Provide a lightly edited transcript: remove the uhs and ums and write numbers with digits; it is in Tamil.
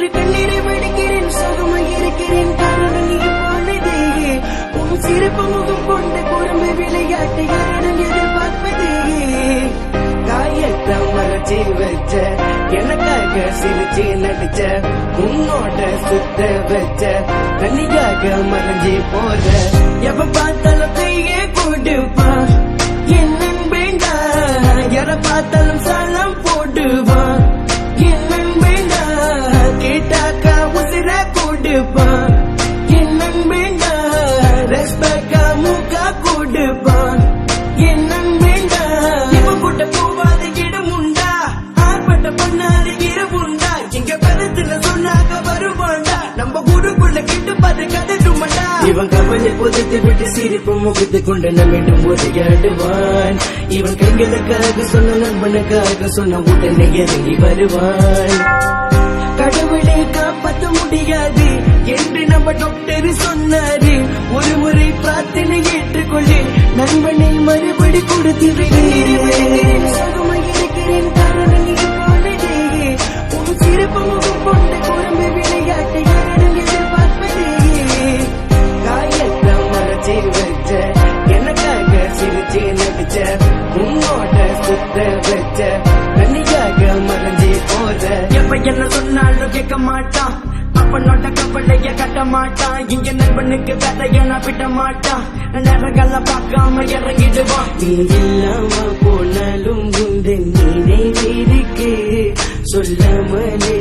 என்று கண்ணீரை வடிக்கிறேன். சோகமாக இருக்கிறேன், காரணம் நீ போனதே. உன் சிறப்பு முகம் கொண்ட குடும்ப விளையாட்டை யாரிடம் எதிர்பார்ப்பதே. காயத்தை மறைச்சி வச்ச எனக்காக சிரிச்சு நடிச்ச உன்னோட சுத்த வச்ச தனியாக மறைஞ்சி போற. எப்ப பார்த்தாலும் கையே கொடுப்பா என் நண்பேண்டா. யார பார்த்தாலும் சலம் போடுவா என் நண்பேண்டா. கேட்டாக்கா உசிர கொடுப்பா என் நண்பேண்டா. ரெஸ்பெக்டா மூக்கா கொடுப்பா என் நண்பேண்டா. இவன் கூட்ட போவாத இடம் உண்டா, ஆர்ப்பட்ட பொண்ணாத இரவுண்டா. எங்க பதத்துல சொன்னாக்க வருவாண்டா, நம்ம ஊருக்குள்ள கிட்டு பார்த்து கதட்டுமாண்டா. இவன் கவலை புதைத்து விட்டு சிரிப்பு முகத்து கொண்டு நம்மிடம் உரையாடுவான். இவன் கைகளுக்காக சொன்ன நண்பனுக்காக சொன்ன உடனே இறங்கி வருவான். கடவுளை காப்பாற்ற முடியாது என்று நம்ம டாக்டர் சொன்னாரு. ஒரு முறை பிரார்த்தனை ஏற்றுக்கொள்ளு, நண்பனை மறுபடி கொடுத்திருக்கிறேன். சோகமாக இருக்கிறேன், காரணம் நீ போனதே. உன் சிறப்பு முகம் கொண்ட குடும்ப விளையாட்டை யாரிடம் எதிர்பார்ப்பதே. காயத்தை மறைச்சி வச்ச எனக்காக சிரிச்சு நடிச்ச உன்னோட சுத்த வச்ச தனியாக மறைஞ்சி போற. எப்ப என்ன சொன்னாலும் கேட்க மாட்டான், அப்பனோட கவலைய கட்ட மாட்டான். இங்க நண்பனுக்கு வேலைய நான் விட மாட்டான், நேரங்கள பார்க்காம இறங்கிடுவான். நீ இல்லாம போனாலும் நினைவிருக்கு சொல்லாமலே